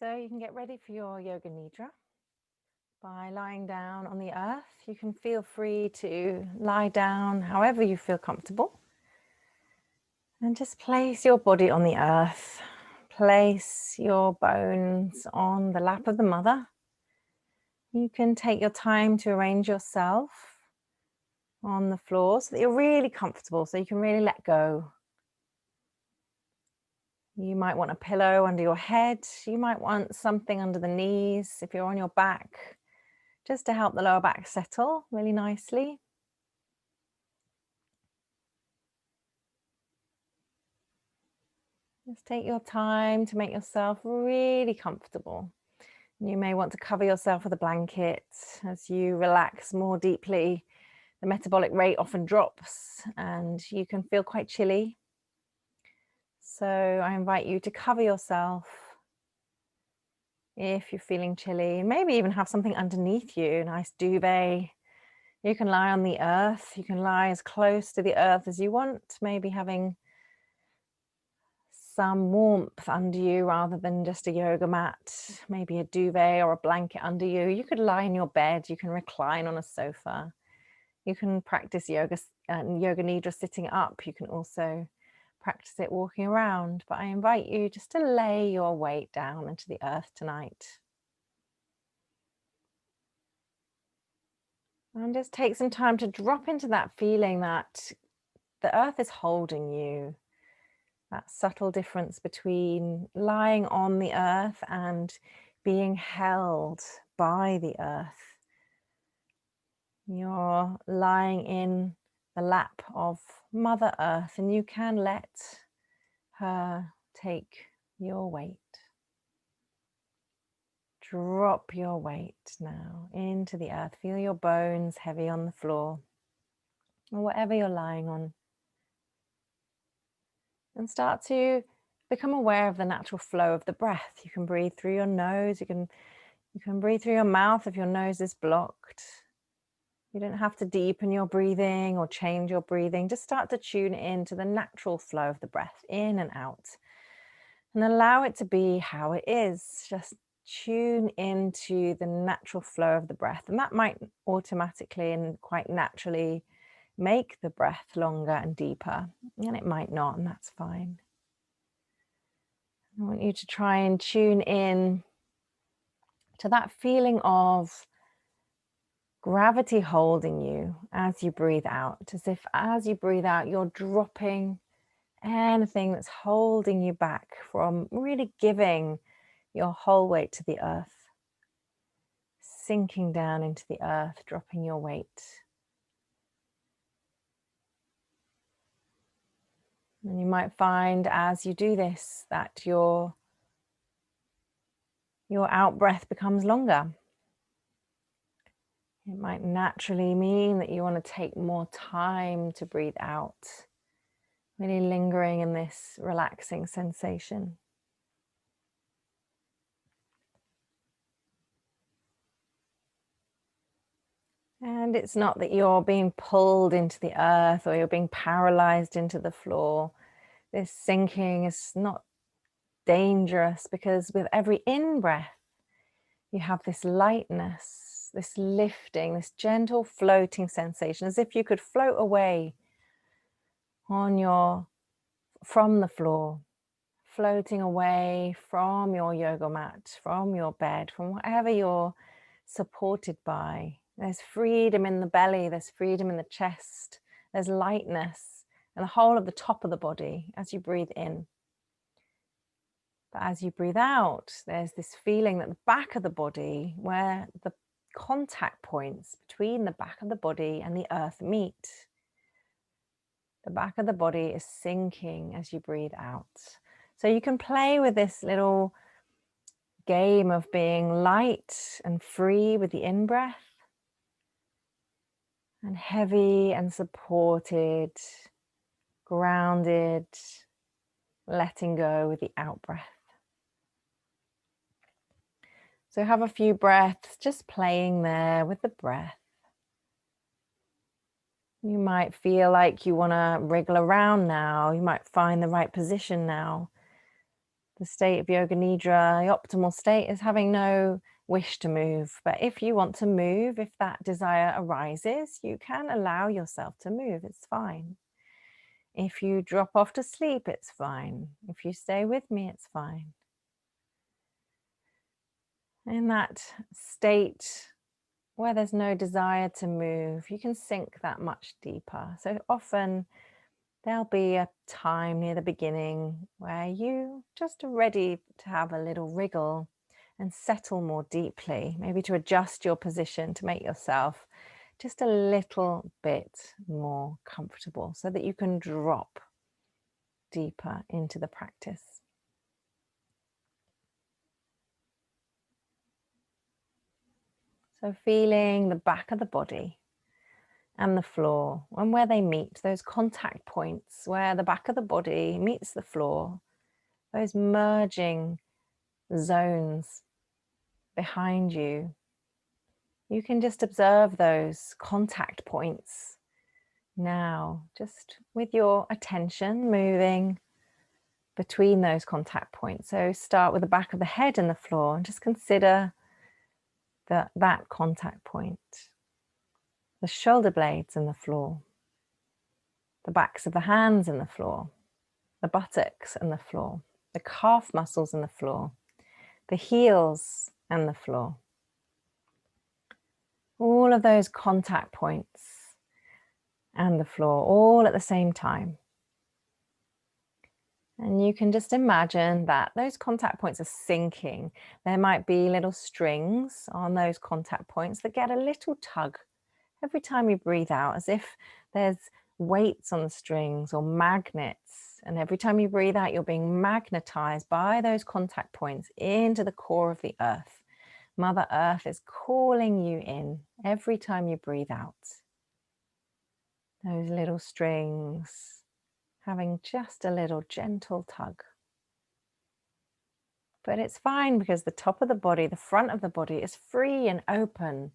So you can get ready for your Yoga Nidra by lying down on the earth. You can feel free to lie down however you feel comfortable. And just place your body on the earth. Place your bones on the lap of the mother. You can take your time to arrange yourself on the floor so that you're really comfortable, so you can really let go. You might want a pillow under your head. You might want something under the knees if you're on your back, just to help the lower back settle really nicely. Just take your time to make yourself really comfortable. You may want to cover yourself with a blanket as you relax more deeply. The metabolic rate often drops and you can feel quite chilly. So I invite you to cover yourself if you're feeling chilly. Maybe even have something underneath you, a nice duvet. You can lie on the earth. You can lie as close to the earth as you want, maybe having some warmth under you rather than just a yoga mat, maybe a duvet or a blanket under you. You could lie in your bed. You can recline on a sofa. You can practice yoga nidra sitting up. You can also practice it walking around. But I invite you just to lay your weight down into the earth tonight. And just take some time to drop into that feeling that the earth is holding you. That subtle difference between lying on the earth and being held by the earth. You're lying in the lap of Mother Earth and you can let her take your weight. Drop your weight now into the earth. Feel your bones heavy on the floor or whatever you're lying on. And start to become aware of the natural flow of the breath. You can breathe through your nose. You can breathe through your mouth if your nose is blocked. You don't have to deepen your breathing or change your breathing. Just start to tune in to the natural flow of the breath in and out. And allow it to be how it is. Just tune into the natural flow of the breath. And that might automatically and quite naturally make the breath longer and deeper. And it might not, and that's fine. I want you to try and tune in to that feeling of gravity holding you as you breathe out, as if as you breathe out, you're dropping anything that's holding you back from really giving your whole weight to the earth, sinking down into the earth, dropping your weight. And you might find as you do this that your out breath becomes longer. It might naturally mean that you want to take more time to breathe out, really lingering in this relaxing sensation. And it's not that you're being pulled into the earth or you're being paralyzed into the floor. This sinking is not dangerous because with every in-breath, you have this lightness, this lifting, this gentle floating sensation, as if you could float away from the floor, floating away from your yoga mat, from your bed, from whatever you're supported by. There's freedom in the belly, there's freedom in the chest, there's lightness and the whole of the top of the body as you breathe in. But as you breathe out, there's this feeling that the back of the body, where the contact points between the back of the body and the earth meet, the back of the body is sinking as you breathe out. So you can play with this little game of being light and free with the in-breath and heavy and supported, grounded, letting go with the out-breath. So have a few breaths just playing there with the breath. You might feel like you want to wriggle around now. You might find the right position now. The state of Yoga Nidra, the optimal state, is having no wish to move. But if you want to move, if that desire arises, you can allow yourself to move. It's fine. If you drop off to sleep, it's fine. If you stay with me, it's fine. In that state where there's no desire to move, you can sink that much deeper. So often there'll be a time near the beginning where you just are ready to have a little wriggle and settle more deeply, maybe to adjust your position to make yourself just a little bit more comfortable so that you can drop deeper into the practice. So feeling the back of the body and the floor, and where they meet, those contact points where the back of the body meets the floor, those merging zones behind you. You can just observe those contact points now, just with your attention moving between those contact points. So start with the back of the head and the floor and just consider that contact point. The shoulder blades and the floor, the backs of the hands and the floor, the buttocks and the floor, the calf muscles and the floor, the heels and the floor. All of those contact points and the floor, all at the same time. And you can just imagine that those contact points are sinking. There might be little strings on those contact points that get a little tug every time you breathe out, as if there's weights on the strings or magnets. And every time you breathe out, you're being magnetized by those contact points into the core of the earth. Mother Earth is calling you in every time you breathe out. Those little strings having just a little gentle tug. But it's fine because the top of the body, the front of the body is free and open.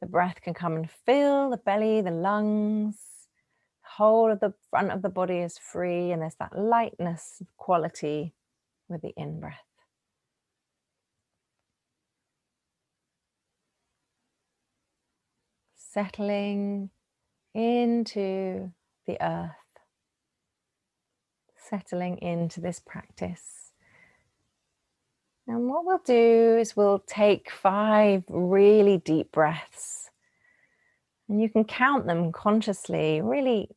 The breath can come and fill the belly, the lungs. The whole of the front of the body is free, and there's that lightness quality with the in-breath. Settling into the earth, settling into this practice. And what we'll do is we'll take 5 really deep breaths. And you can count them consciously, really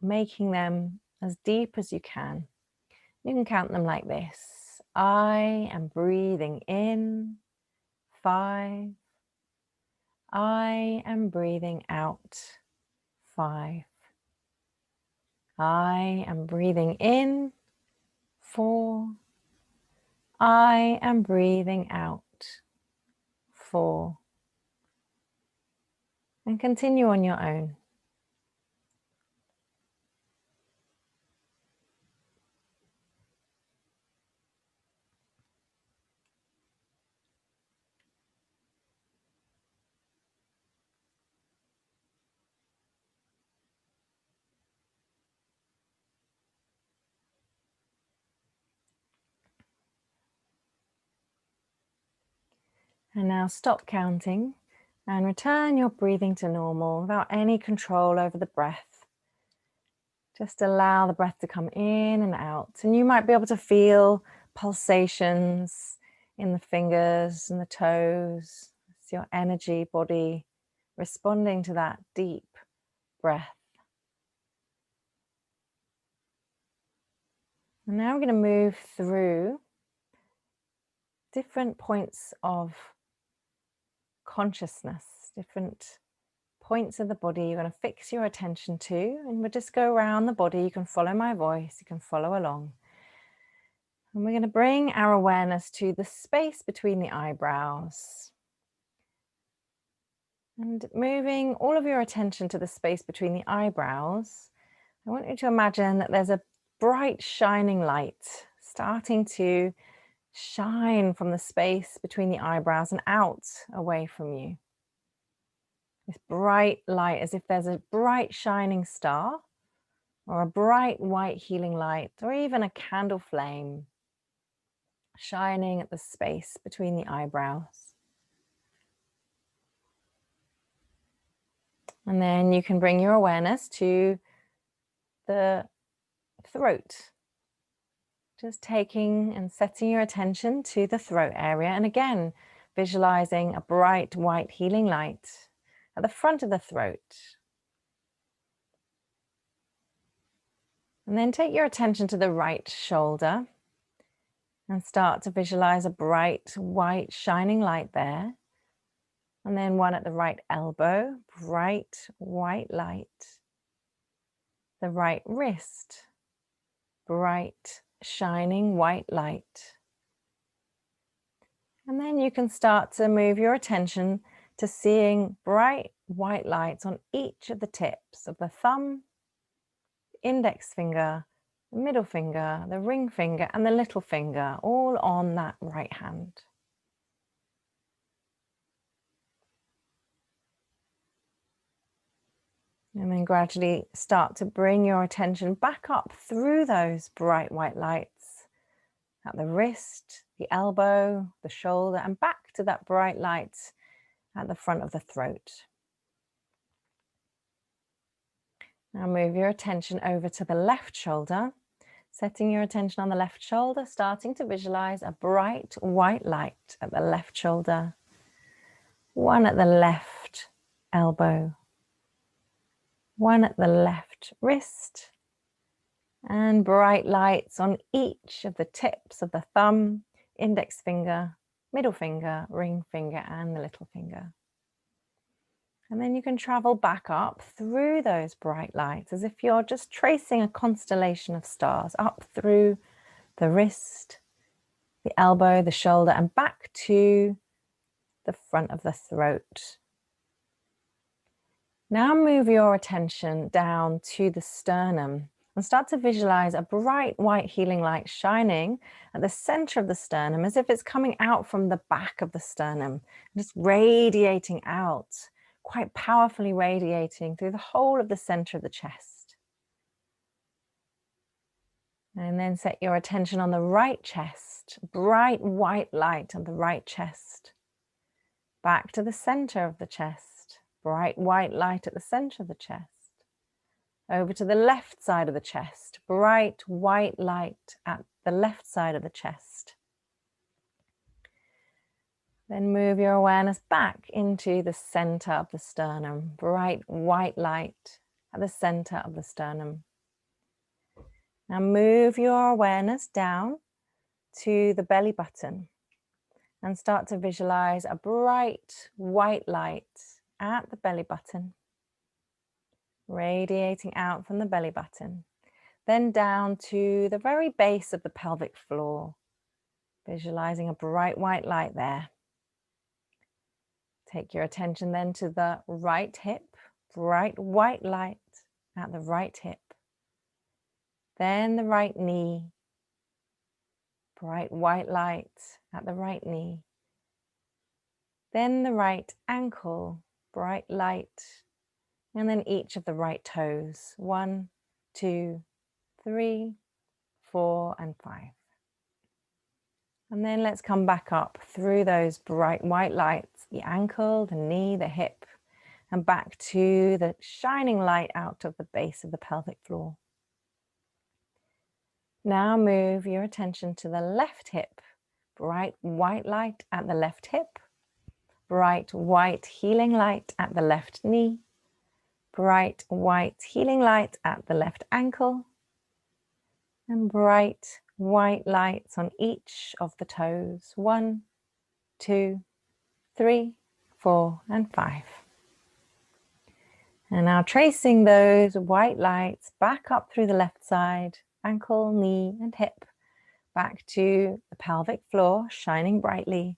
making them as deep as you can. You can count them like this. I am breathing in 5. I am breathing out 5. I am breathing in 4. I am breathing out 4. And continue on your own. And now stop counting and return your breathing to normal without any control over the breath. Just allow the breath to come in and out. And you might be able to feel pulsations in the fingers and the toes. It's your energy body responding to that deep breath. And now we're going to move through different points of consciousness, different points of the body you're going to fix your attention to, and we'll just go around the body. You can follow my voice, you can follow along. And we're going to bring our awareness to the space between the eyebrows. And moving all of your attention to the space between the eyebrows, I want you to imagine that there's a bright shining light starting to shine from the space between the eyebrows and out away from you. This bright light, as if there's a bright shining star or a bright white healing light or even a candle flame shining at the space between the eyebrows. And then you can bring your awareness to the throat. Just taking and setting your attention to the throat area. And again, visualizing a bright white healing light at the front of the throat. And then take your attention to the right shoulder and start to visualize a bright white shining light there. And then one at the right elbow, bright white light. The right wrist, bright shining white light. And then you can start to move your attention to seeing bright white lights on each of the tips of the thumb, index finger, the middle finger, the ring finger, and the little finger, all on that right hand. And then gradually start to bring your attention back up through those bright white lights at the wrist, the elbow, the shoulder, and back to that bright light at the front of the throat. Now move your attention over to the left shoulder, setting your attention on the left shoulder, starting to visualize a bright white light at the left shoulder, one at the left elbow, one at the left wrist, and bright lights on each of the tips of the thumb, index finger, middle finger, ring finger, and the little finger. And then you can travel back up through those bright lights as if you're just tracing a constellation of stars up through the wrist, the elbow, the shoulder, and back to the front of the throat. Now move your attention down to the sternum and start to visualize a bright white healing light shining at the center of the sternum as if it's coming out from the back of the sternum, just radiating out, quite powerfully radiating through the whole of the center of the chest. And then set your attention on the right chest, bright white light on the right chest. Back to the center of the chest, bright white light at the center of the chest. Over to the left side of the chest, bright white light at the left side of the chest. Then move your awareness back into the center of the sternum, bright white light at the center of the sternum. Now move your awareness down to the belly button and start to visualize a bright white light at the belly button, radiating out from the belly button, then down to the very base of the pelvic floor, visualizing a bright white light there. Take your attention then to the right hip, bright white light at the right hip. Then the right knee, bright white light at the right knee. Then the right ankle, bright light. And then each of the right toes, 1, 2, 3, 4, and 5. And then let's come back up through those bright white lights, the ankle, the knee, the hip, and back to the shining light out of the base of the pelvic floor. Now move your attention to the left hip, bright white light at the left hip, bright white healing light at the left knee, bright white healing light at the left ankle, and bright white lights on each of the toes, 1, 2, 3, 4, and 5. And now tracing those white lights back up through the left side, ankle, knee, and hip, back to the pelvic floor, shining brightly,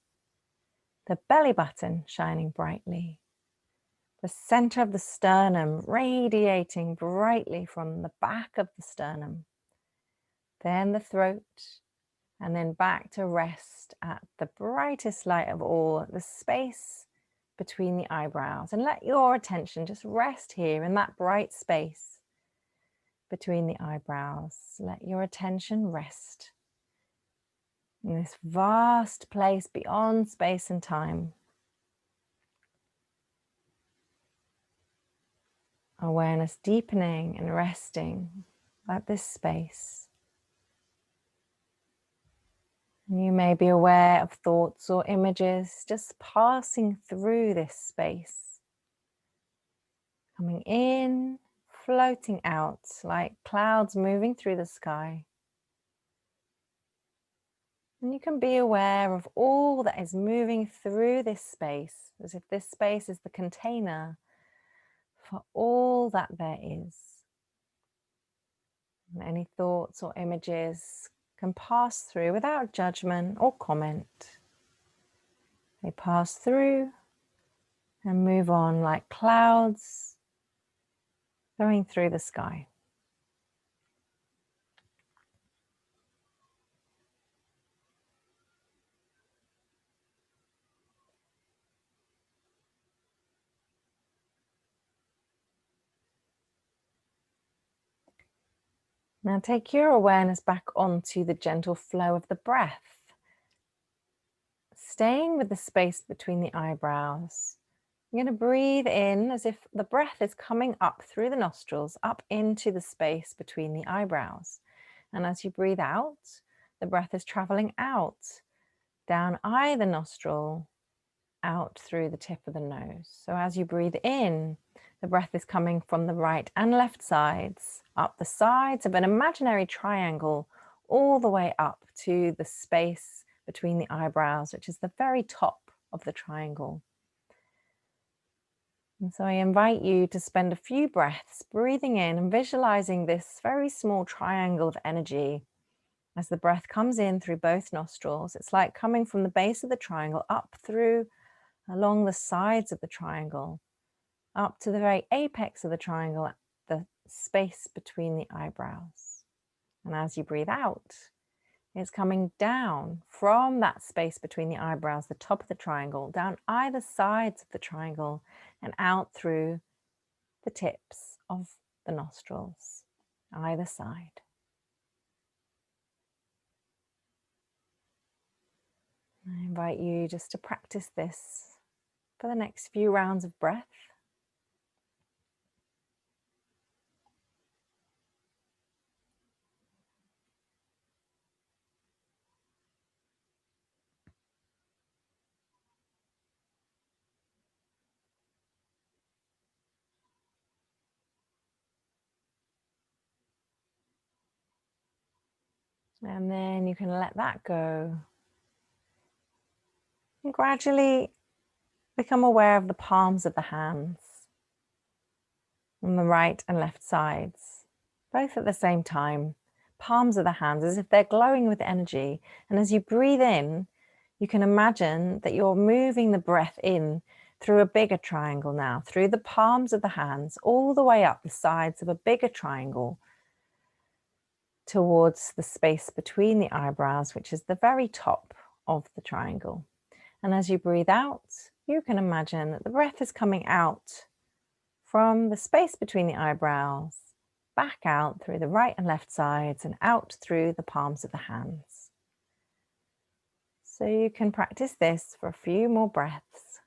the belly button shining brightly, the center of the sternum radiating brightly from the back of the sternum, then the throat, and then back to rest at the brightest light of all, the space between the eyebrows. And let your attention just rest here in that bright space between the eyebrows. Let your attention rest. in this vast place beyond space and time. Awareness deepening and resting at this space. And you may be aware of thoughts or images just passing through this space. Coming in, floating out like clouds moving through the sky. And you can be aware of all that is moving through this space, as if this space is the container for all that there is. And any thoughts or images can pass through without judgment or comment. They pass through and move on like clouds going through the sky. Now take your awareness back onto the gentle flow of the breath, staying with the space between the eyebrows. You're going to breathe in as if the breath is coming up through the nostrils, up into the space between the eyebrows. And as you breathe out, the breath is traveling out, down either nostril, out through the tip of the nose. So as you breathe in, the breath is coming from the right and left sides, up the sides of an imaginary triangle, all the way up to the space between the eyebrows, which is the very top of the triangle. And so I invite you to spend a few breaths breathing in and visualizing this very small triangle of energy. As the breath comes in through both nostrils, it's like coming from the base of the triangle up through along the sides of the triangle, up to the very apex of the triangle, the space between the eyebrows. And as you breathe out, it's coming down from that space between the eyebrows, the top of the triangle, down either sides of the triangle and out through the tips of the nostrils, either side. I invite you just to practice this for the next few rounds of breath. And then you can let that go. And gradually become aware of the palms of the hands on the right and left sides, both at the same time. Palms of the hands as if they're glowing with energy. And as you breathe in, you can imagine that you're moving the breath in through a bigger triangle now, through the palms of the hands, all the way up the sides of a bigger triangle towards the space between the eyebrows, which is the very top of the triangle. And as you breathe out, you can imagine that the breath is coming out from the space between the eyebrows, back out through the right and left sides and out through the palms of the hands. So you can practice this for a few more breaths.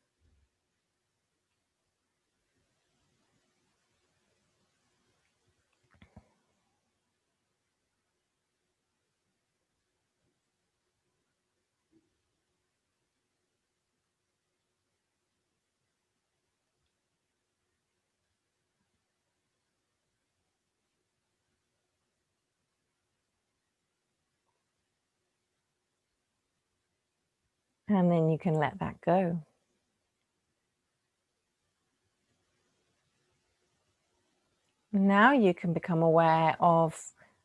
And then you can let that go. Now you can become aware of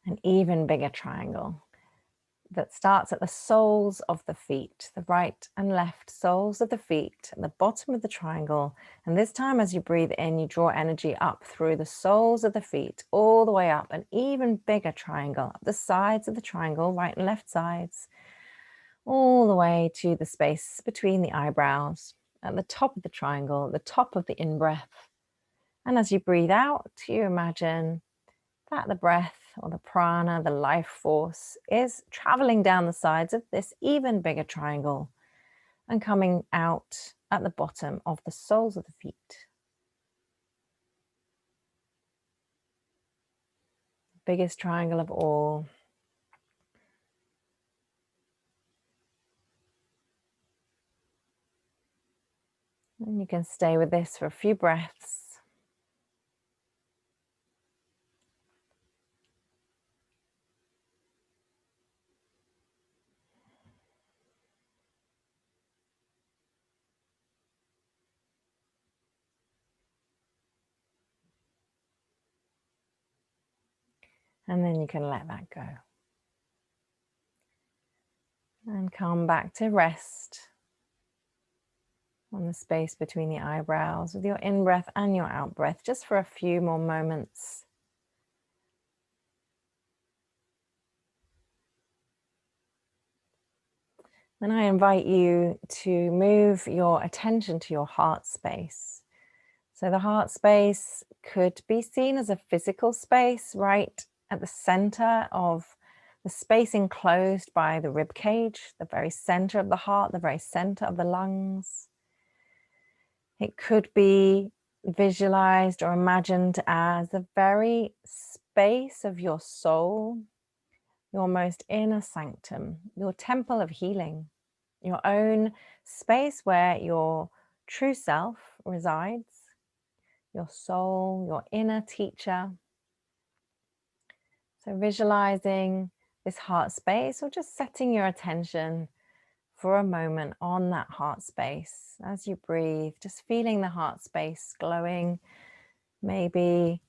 an even bigger triangle that starts at the soles of the feet, the right and left soles of the feet at the bottom of the triangle. And this time as you breathe in, you draw energy up through the soles of the feet, all the way up, an even bigger triangle, up the sides of the triangle, right and left sides, all the way to the space between the eyebrows, at the top of the triangle, at the top of the in-breath. And as you breathe out, you imagine that the breath or the prana, the life force, is traveling down the sides of this even bigger triangle and coming out at the bottom of the soles of the feet. Biggest triangle of all. And you can stay with this for a few breaths. And then you can let that go. And come back to rest on the space between the eyebrows with your in-breath and your out-breath, just for a few more moments. Then I invite you to move your attention to your heart space. So the heart space could be seen as a physical space right at the center of the space enclosed by the rib cage, the very center of the heart, the very center of the lungs. It could be visualized or imagined as the very space of your soul, your most inner sanctum, your temple of healing, your own space where your true self resides, your soul, your inner teacher. So visualizing this heart space, or just setting your attention for a moment on that heart space as you breathe, just feeling the heart space glowing. Maybe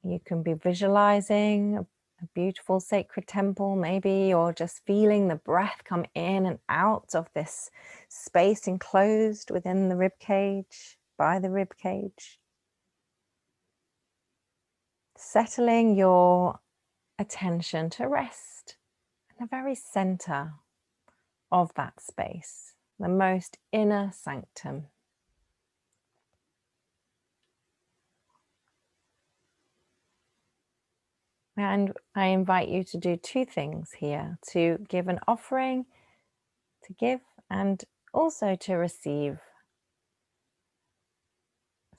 you can be visualizing a beautiful sacred temple, maybe you're just feeling the breath come in and out of this space enclosed within the rib cage, by the rib cage. Settling your attention to rest in the very center of that space, the most inner sanctum. And I invite you to do two things here: to give an offering, to give, and also to receive.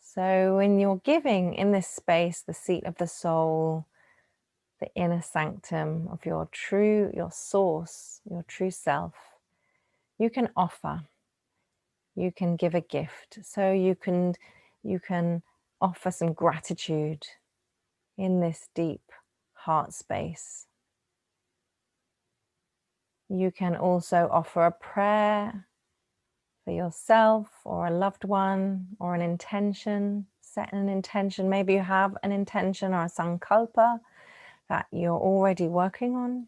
So when you're giving in this space, the seat of the soul, the inner sanctum of your source, your true self, you can offer, you can give a gift. So you can offer some gratitude in this deep heart space. You can also offer a prayer for yourself or a loved one, or an intention. Set an intention. Maybe you have an intention or a sankalpa that you're already working on.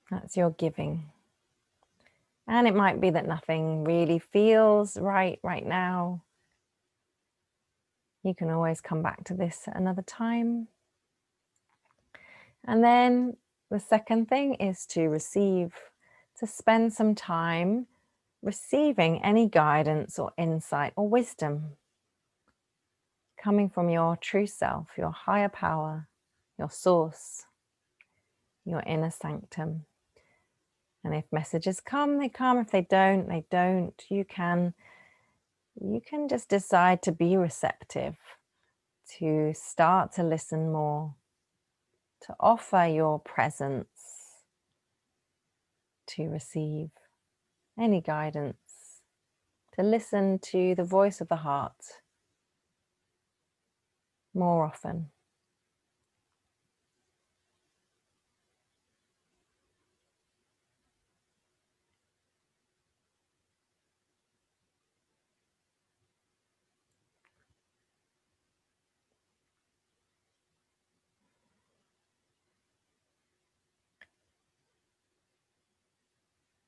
That's your giving. And it might be that nothing really feels right now. You can always come back to this at another time. And then the second thing is to receive, to spend some time receiving any guidance or insight or wisdom coming from your true self, your higher power, your source, your inner sanctum. And if messages come, they come. If they don't, they don't. You can just decide to be receptive, to start to listen more, to offer your presence, to receive any guidance, to listen to the voice of the heart more often.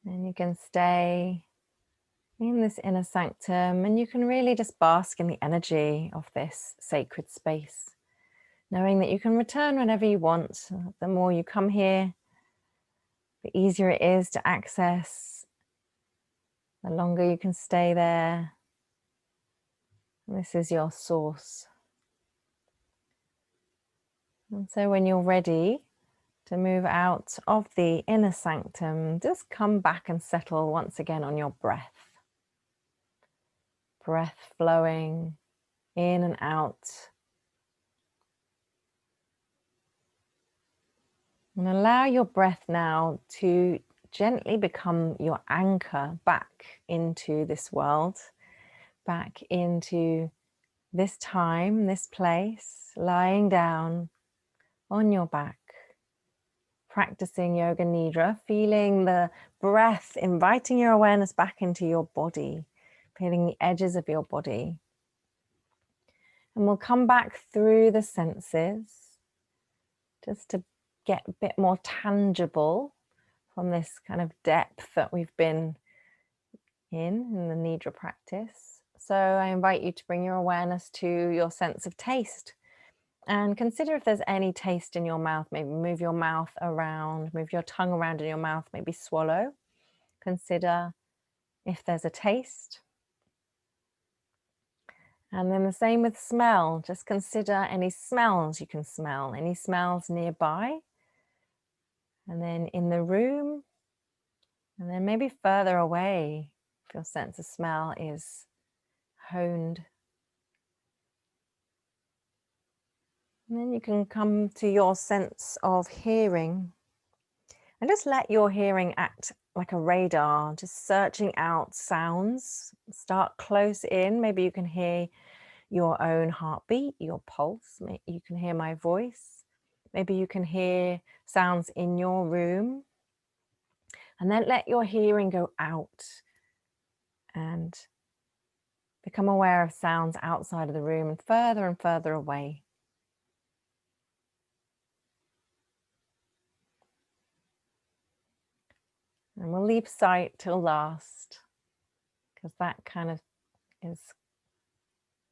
And you can stay in this inner sanctum, and you can really just bask in the energy of this sacred space, knowing that you can return whenever you want. The more you come here, the easier it is to access, the longer you can stay there. This is your source. And so when you're ready to move out of the inner sanctum, just come back and settle once again on your breath. Breath flowing in and out. And allow your breath now to gently become your anchor back into this world, back into this time, this place, lying down on your back, practicing Yoga Nidra, feeling the breath, inviting your awareness back into your body, feeling the edges of your body. And we'll come back through the senses just to get a bit more tangible from this kind of depth that we've been in the Nidra practice. So I invite you to bring your awareness to your sense of taste and consider if there's any taste in your mouth. Maybe move your mouth around, move your tongue around in your mouth, maybe swallow. Consider if there's a taste. And then the same with smell. Just consider any smells you can smell, any smells nearby. And then in the room, and then maybe further away if your sense of smell is honed. And then you can come to your sense of hearing and just let your hearing act like a radar, just searching out sounds. Start close in. Maybe you can hear your own heartbeat, your pulse. You can hear my voice. Maybe you can hear sounds in your room. And then let your hearing go out and become aware of sounds outside of the room and further away. And we'll leave sight till last, because that kind of is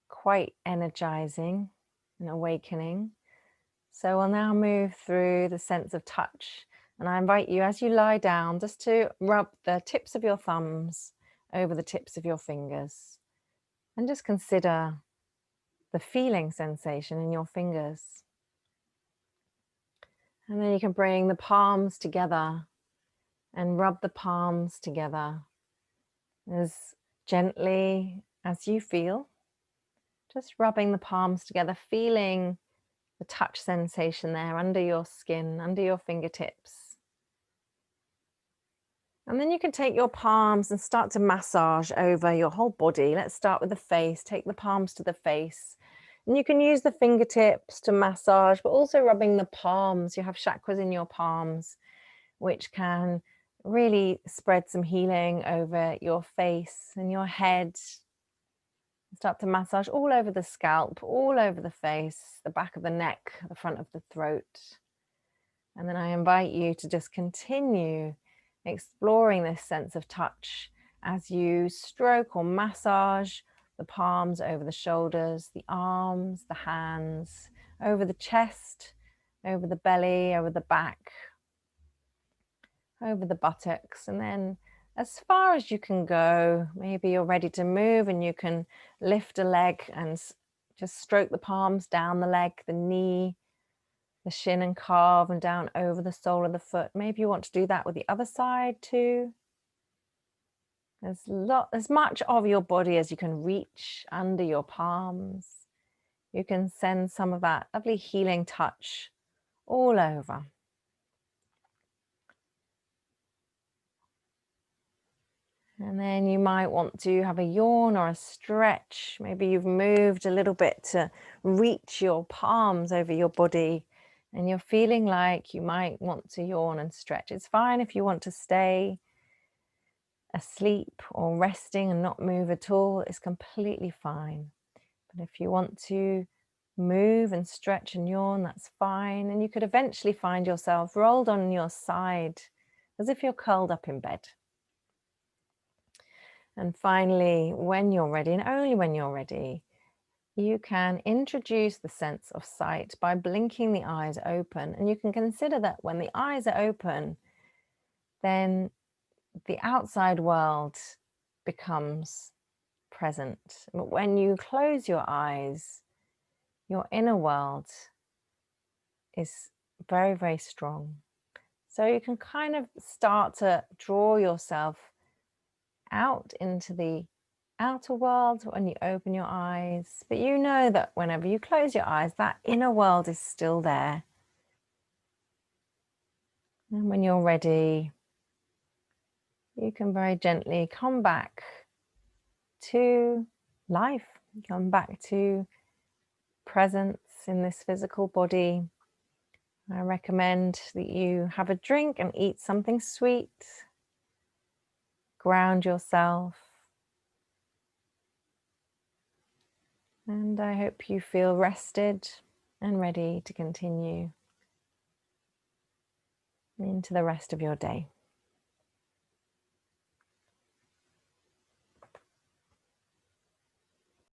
quite energizing and awakening. So we'll now move through the sense of touch. And I invite you, as you lie down, just to rub the tips of your thumbs over the tips of your fingers. And just consider the feeling sensation in your fingers. And then you can bring the palms together and rub the palms together as gently as you feel. Just rubbing the palms together, feeling the touch sensation there under your skin, under your fingertips. And then you can take your palms and start to massage over your whole body. Let's start with the face. Take the palms to the face. And you can use the fingertips to massage, but also rubbing the palms. You have chakras in your palms, which can really spread some healing over your face and your head. Start to massage all over the scalp, all over the face, the back of the neck, the front of the throat. And then I invite you to just continue exploring this sense of touch as you stroke or massage the palms over the shoulders, the arms, the hands, over the chest, over the belly, over the back, over the buttocks, and then as far as you can go. Maybe you're ready to move and you can lift a leg and just stroke the palms down the leg, the knee, the shin and calf, and down over the sole of the foot. Maybe you want to do that with the other side too. As much of your body as you can reach under your palms. You can send some of that lovely healing touch all over. And then you might want to have a yawn or a stretch. Maybe you've moved a little bit to reach your palms over your body and you're feeling like you might want to yawn and stretch. It's fine if you want to stay asleep or resting and not move at all. It's completely fine. But if you want to move and stretch and yawn, that's fine. And you could eventually find yourself rolled on your side as if you're curled up in bed. And finally, when you're ready, and only when you're ready, you can introduce the sense of sight by blinking the eyes open. And you can consider that when the eyes are open, then the outside world becomes present. But when you close your eyes, your inner world is very, very strong. So you can kind of start to draw yourself out into the outer world when you open your eyes. But you know that whenever you close your eyes, that inner world is still there. And when you're ready, you can very gently come back to life, come back to presence in this physical body. I recommend that you have a drink and eat something sweet. Ground yourself. And I hope you feel rested and ready to continue into the rest of your day.